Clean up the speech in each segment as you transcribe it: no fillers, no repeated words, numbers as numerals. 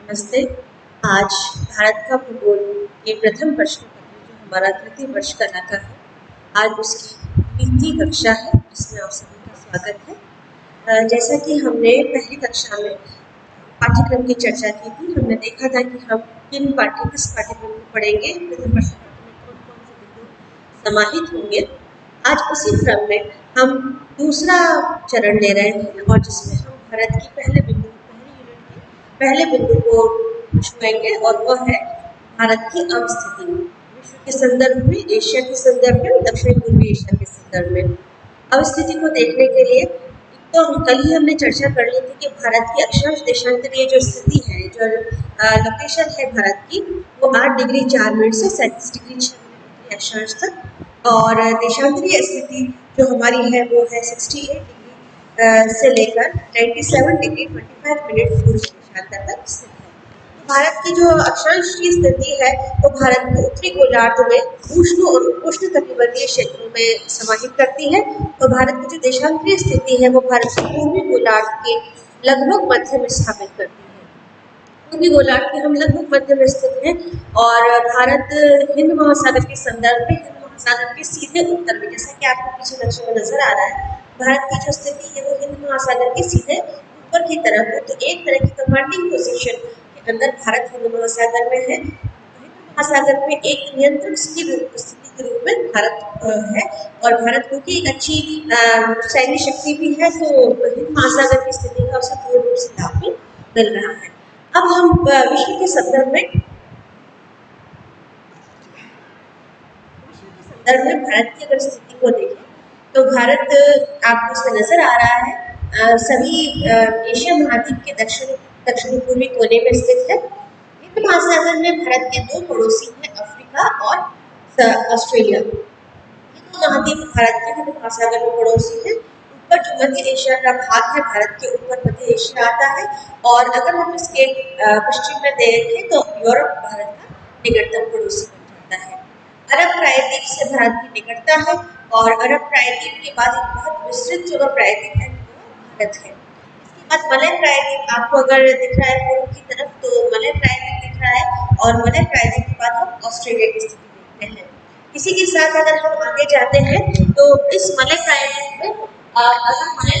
नमस्ते। आज भारत का भूगोल के प्रथम प्रश्न पत्र जो हमारा तृतीय वर्ष का नाता है, आज उसकी द्वितीय कक्षा है जिसमें आप सभी का स्वागत है। जैसा कि हमने पहली कक्षा में पाठ्यक्रम की चर्चा की थी, हमने देखा था कि हम किस पाठ्यक्रम को पढ़ेंगे, प्रथम प्रश्न पत्र में कौन कौन से बिंदु समाहित होंगे। आज उसी क्रम में हम दूसरा चरण ले रहे हैं और जिसमें हम भारत की पहले बिंदु को छुएंगे और वह है भारत की अवस्थिति विश्व के संदर्भ में, एशिया के संदर्भ में, दक्षिण पूर्वी एशिया के संदर्भ में। अवस्थिति को देखने के लिए तो कल ही हमने चर्चा कर ली थी कि भारत की अक्षांश देशांतरीय जो स्थिति है, जो लोकेशन है भारत की, वो 8 डिग्री 4 मिनट से 37 डिग्री 6 मिनट अक्षांश तक, और देशांतरीय स्थिति जो हमारी है वो है 68 डिग्री से लेकर 97 डिग्री 25 मिनट पूर्व देशांतर तक स्थित है। भारत की जो अक्षांश की स्थिति है वो भारत को उत्तरी गोलार्ध में उष्ण और उपोष्ण कटिबंधीय क्षेत्रों में समाहित करती है, और भारत की जो देशांतरीय स्थिति है वो भारत के पूर्वी गोलार्ध के लगभग मध्य में स्थापित करती है। पूर्वी गोलार्ध के हम लगभग मध्य में स्थित हैं और भारत हिंद महासागर के संदर्भ में हिंद महासागर के सीधे उत्तर में, जैसा कि आपको पीछे नक्शे में नजर आ रहा है, भारत की जो स्थिति है वो हिंद महासागर के सीधे ऊपर की तरफ है। तो एक तरह की कमांडिंग पोजीशन के अंदर भारत हिंद महासागर में है। हिंद महासागर में एक नियंत्रण स्थिति के रूप में भारत है, और भारत क्योंकि एक अच्छी सैन्य शक्ति भी है, तो हिंद महासागर की स्थिति का उसे पूर्ण रूप से लाभ भी मिल रहा है। अब हम विश्व के संदर्भ में भारत की अगर स्थिति को देखें तो भारत आपको इसमें नजर आ रहा है सभी एशिया महाद्वीप के दक्षिण पूर्वी कोने में स्थित है। हिंद महासागर में भारत के दो पड़ोसी हैं, अफ्रीका और ऑस्ट्रेलिया। ये दो महाद्वीप भारत के हिंद महासागर में पड़ोसी हैं। ऊपर जो मध्य एशिया का भाग है, भारत के ऊपर मध्य एशिया आता है, और अगर हम इसके पश्चिम में देखें तो यूरोप भारत का निकटतम पड़ोसी बन जाता है। अरब प्रायद्वीप से भारत की निकटता है, और अरब प्रायद्वीप के बाद एक बहुत विस्तृत जो प्रायद्वीप है भारत है। इसके बाद मलय प्रायद्वीप आपको अगर दिख रहा है पूर्व की तरफ, तो मलय प्रायद्वीप दिख रहा है, और मलय प्रायद्वीप के बाद हम ऑस्ट्रेलिया की स्थिति देखते हैं। इसी के साथ अगर हम आगे जाते हैं तो इस मलय प्रायद्वीप में अगर मलय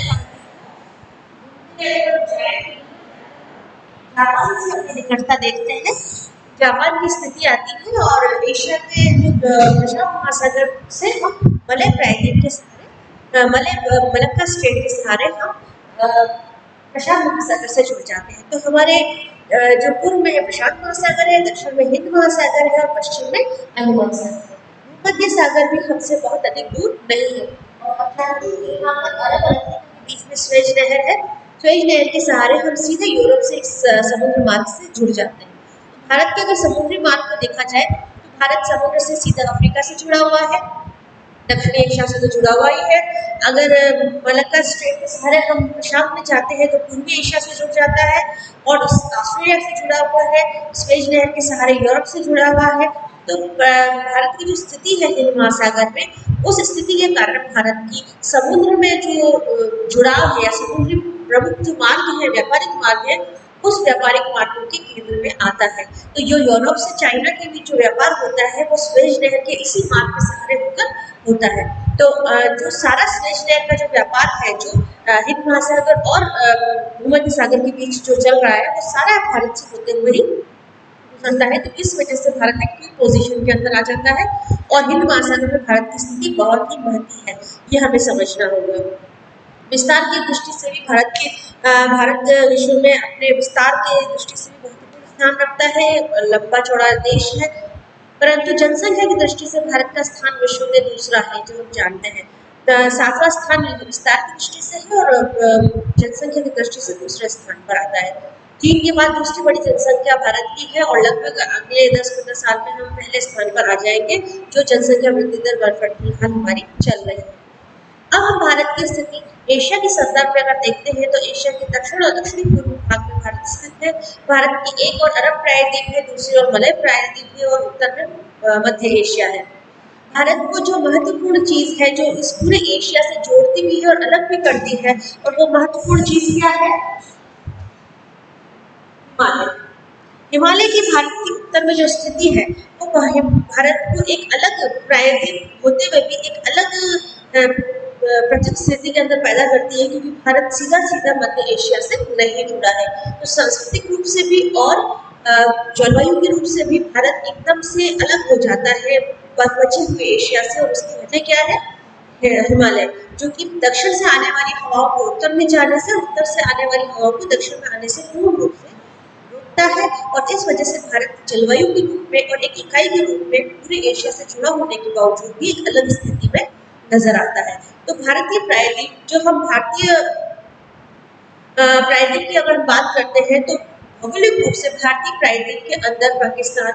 जापान से अपनी निकटता देखते हैं, जापान की स्थिति आती है, और एशिया के प्रशांत महासागर से हम मलय प्रायद्वीप के सहारे मलक्का स्ट्रेट के सहारे हम प्रशांत महासागर से जुड़ जाते हैं। तो हमारे जो पूर्व में प्रशांत महासागर है, दक्षिण में हिंद महासागर है, और पश्चिम में अरब महासागर है। भूमध्य सागर भी हमसे बहुत अधिक दूर नहीं है, और यहाँ पर अरब के बीच में स्वेज नहर है। स्वेज नहर के सहारे हम सीधे यूरोप से इस समुद्र मार्ग से जुड़ जाते हैं। भारत के अगर समुद्री मार्ग को देखा जाए तो भारत समुद्र से सीधा अफ्रीका से जुड़ा हुआ है, दक्षिणी एशिया से तो जुड़ा हुआ ही है। अगर मलक्का स्ट्रेट के सहारे हम प्रशांत में जाते हैं तो पूर्वी एशिया से जुड़ जाता है, और ऑस्ट्रेलिया से जुड़ा हुआ है, स्वेज नहर के सहारे यूरोप से जुड़ा हुआ है। तो भारत की जो स्थिति है हिंद महासागर में, उस स्थिति के कारण भारत की समुद्र में जो जुड़ाव है, समुद्री प्रमुख जो मार्ग है, व्यापारिक मार्ग है, उस व्यापारिक मार्गों के केंद्र में आता है। तो जो यूरोप से चाइना के बीच जो व्यापार होता है वो स्वेज नहर के इसी मार्ग के सहारे होकर होता है। तो जो सारा स्वेज नहर का जो व्यापार है, जो हिंद महासागर और भूमध्य सागर के बीच जो चल रहा है, वो सारा भारत से होते हुए ही गुजरता है। तो इस वजह से भारत एक की पोजीशन के अंदर आ जाता है, और हिंद महासागर में भारत की स्थिति बहुत ही महत्वपूर्ण है, ये हमें समझना होगा। विस्तार की दृष्टि से भी भारत विश्व में अपने विस्तार की दृष्टि से भी महत्वपूर्ण स्थान रखता है, लंबा चौड़ा देश है, परंतु जनसंख्या की दृष्टि से भारत का स्थान विश्व में दूसरा है, जो हम जानते हैं। 7वां स्थान विस्तार की दृष्टि से है, और जनसंख्या की दृष्टि से दूसरे स्थान पर आता है। चीन के बाद दूसरी बड़ी जनसंख्या भारत की है, और लगभग अगले 10-15 साल में हम पहले स्थान पर आ जाएंगे, जो जनसंख्या वृद्धि दर फिलहाल हमारी चल रही है। अब हम भारत की स्थिति एशिया के संदर्भ में अगर देखते हैं तो एशिया के दक्षिण और दक्षिणी पूर्व भाग में भारत स्थित है। भारत की एक और अरब प्रायद्वीप है, दूसरी ओर मलय प्रायद्वीप है, और उत्तर में मध्य एशिया है। भारत को जो महत्वपूर्ण चीज है, जो इस पूरे एशिया से जोड़ती भी है और अलग भी करती है, और वो महत्वपूर्ण चीज क्या है? हिमालय। हिमालय की भारत के उत्तर में जो स्थिति है वो भारत को एक अलग प्रायद्वीप होते हुए भी एक अलग प्रतित स्थिति के अंदर पैदा करती है, क्योंकि भारत सीधा सीधा मध्य एशिया से नहीं जुड़ा है। तो सांस्कृतिक रूप से भी और जलवायु के रूप से भी भारत एकदम से अलग हो जाता है बचे हुए एशिया से। और उसकी वजह क्या है? हिमालय, जो कि दक्षिण से आने वाली हवाओं को उत्तर में जाने से, उत्तर से आने वाली हवाओं को दक्षिण में आने से पूर्ण रूप से रोकता है। और इस वजह से भारत जलवायु के रूप में और एक इकाई के रूप में पूरे एशिया से जुड़ा होने के बावजूद भी एक अलग स्थिति में नजर आता है। तो भारतीय प्रायद्वीप, जो हम भारतीय प्रायद्वीप की अगर बात करते हैं तो भौगोलिक रूप से भारतीय प्रायद्वीप के अंदर पाकिस्तान,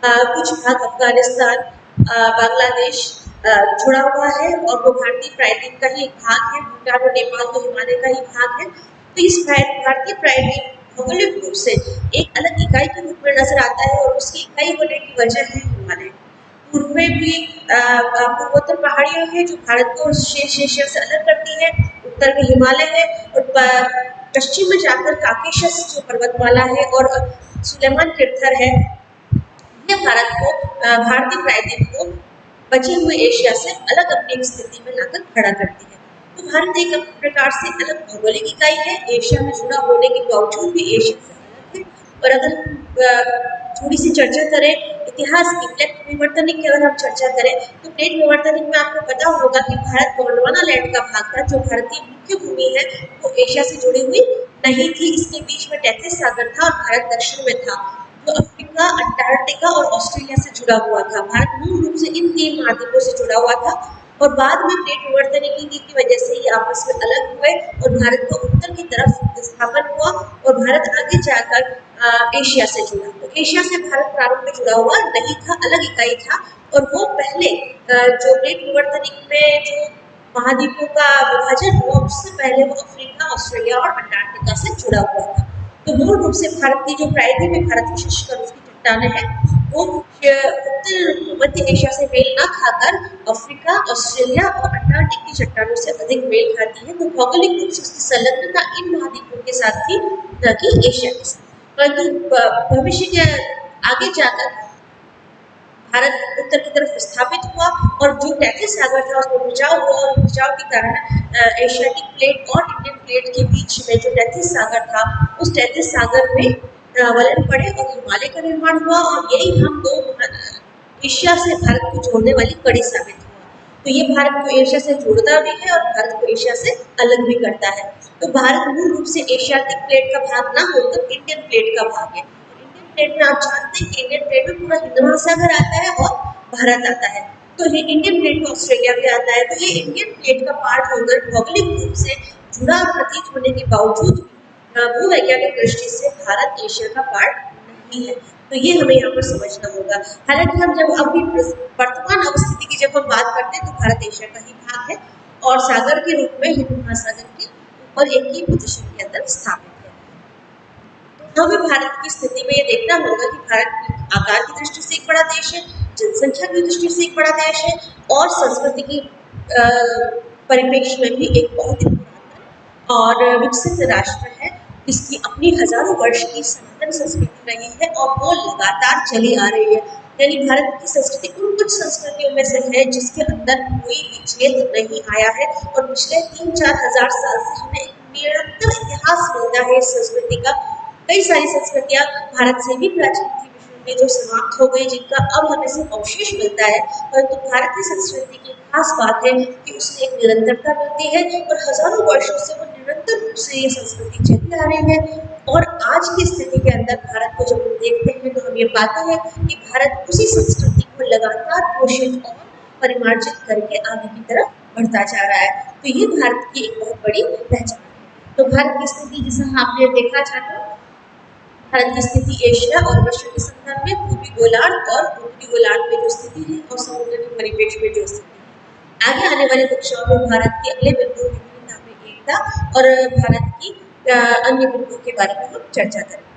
कुछ भाग अफगानिस्तान, बांग्लादेश जुड़ा हुआ है, और वो भारतीय प्रायद्वीप का ही एक भाग है। भूटान और नेपाल तो हिमालय का ही भाग है। तो इस भारतीय प्रायद्वीप भौगोलिक रूप से एक अलग इकाई के रूप में नजर आता है, और उसकी इकाई होने की वजह है हिमालय। पूर्व में भी पूर्वोत्तर पहाड़ियां हैं जो भारत को शेष एशिया से अलग करती है। उत्तर में हिमालय है, और पश्चिम में जाकर काकेशस जो पर्वतमाला है और सुलेमान तीर्थर है, ये भारत को भारतीय प्रायद्वीप को बचे हुए एशिया से अलग अपनी एक स्थिति में लाकर खड़ा करती है। तो भारत एक प्रकार से अलग भौगोलिक इकाई है, एशिया में जुड़ा होने के बावजूद भी एशिया से अलग है। और अगर थोड़ी सी चर्चा करें इतिहास की, प्लेट विवर्तनिक की अगर हम चर्चा करें तो प्लेट विवर्तनिक में आपको पता होगा कि भारत गोंडवाना लैंड का भाग था, जो भारतीय मुख्य भूमि है वो एशिया से जुड़ी हुई नहीं थी। इसके बीच में टैथिस सागर था और भारत दक्षिण में था, जो अफ्रीका, अंटार्कटिका और ऑस्ट्रेलिया से जुड़ा हुआ था। भारत मूल रूप से इन 3 महाद्वीपों से जुड़ा हुआ था, और बाद में प्लेट विवर्तनिकी की वजह से ये आपस में अलग हुए और भारत को उत्तर की तरफ स्थापन हुआ, और भारत आगे जाकर एशिया से जुड़ा। तो एशिया से भारत प्रारंभ में जुड़ा हुआ नहीं था, अलग इकाई था। और वो पहले जो प्लेट विवर्तनिक में जो महाद्वीपों का विभाजन हुआ, उससे पहले वो अफ्रीका, ऑस्ट्रेलिया और अंटार्कटिका से जुड़ा हुआ था। तो मूल रूप से भारत की जो प्रायद्वीप में भारत विशेषकर उसकी चट्टानें हैं, वो उत्तर मध्य एशिया से मेल न खाकर अफ्रीका, ऑस्ट्रेलिया और अंटार्कटिक की चट्टानों से अधिक मेल खाती है। तो भौगोलिक रूप से उसकी संलग्नता इन महाद्वीपों के साथ थी, न कि एशिया के साथ। परंतु भविष्य के आगे जाकर भारत उत्तर की तरफ विस्थापित हुआ, और जो टैथिस सागर था उसमें खिंचाव हुआ, और खिंचाव के कारण एशियाटिक प्लेट और इंडियन प्लेट के बीच में जो टैथिस सागर था, उस टैथिस सागर में वलय पड़े और हिमालय का निर्माण हुआ, और यही हम दो एशिया से भारत को जोड़ने वाली कड़ी साबित हुआ। तो ये भारत को एशिया से जोड़ता भी है और भारत को एशिया से अलग भी करता है। तो भारत मूल रूप से एशियाटिक प्लेट का भाग ना होकर इंडियन प्लेट का भाग है। प्लेट में आप जानते हैं कि इंडियन प्लेट में पूरा हिंद महासागर आता है और भारत आता है। तो ये इंडियन प्लेट में ऑस्ट्रेलिया भी आता है। तो ये इंडियन प्लेट का पार्ट होकर भौगोलिक रूप से जुड़ा प्रतीत होने के बावजूद भूवैज्ञानिक दृष्टि से भारत एशिया का पार्ट नहीं है। तो ये हमें यहाँ पर समझना होगा। हालांकि हम जब अभी वर्तमान अवस्थिति की जब हम बात करते हैं तो भारत एशिया का ही भाग है, और सागर के रूप में हिंद महासागर के ऊपर एक ही पोजीशन के अंदर स्थापित है। हमें भारत की स्थिति में ये देखना होगा कि भारत आकार की दृष्टि से एक बड़ा देश है, जनसंख्या की दृष्टि से एक बड़ा देश है, और संस्कृति की परिप्रेक्ष्य में भी एक बहुत ही पुरातन और विकसित राष्ट्र है, जिसकी अपनी हजारों वर्ष की सनातन संस्कृति रही है और वो लगातार चली आ रही है। यानी भारत की संस्कृति उन कुछ संस्कृतियों में से है जिसके अंदर कोई विच्छेद नहीं आया है, और पिछले 3-4 हजार साल से हमें निरंतर इतिहास मिलता है इस संस्कृति का। कई सारी संस्कृतियां भारत से भी प्राचीन थी, विश्व में जो समाप्त हो गई, जिनका अब हमें सिर्फ अवशेष मिलता है। परंतु भारतीय संस्कृति की खास बात है कि उसमें एक निरंतरता मिलती है, और हजारों वर्षों से वो निरंतर रूप से ये संस्कृति चली आ रही है। और आज की स्थिति के अंदर भारत को जब हम देखते हैं तो हम ये पाते हैं कि भारत उसी संस्कृति को लगातार पोषित और परिमार्जित करके आगे की तरफ बढ़ता जा रहा है। तो ये भारत की एक बहुत बड़ी पहचान है। तो भारत की स्थिति जिसे आपने देखा छात्रों, भारत की स्थिति एशिया और विश्व के संदर्भ में पूर्वी गोलार्ध और उत्तरी गोलार्ध में जो स्थिति है और समुद्र के परिप्रेक्ष्य में जो स्थिति है। आगे आने वाली कक्षाओं में भारत के अगले बिंदु विभिन्नता में एकता और भारत की अन्य बिंदुओं के बारे में हम चर्चा करेंगे।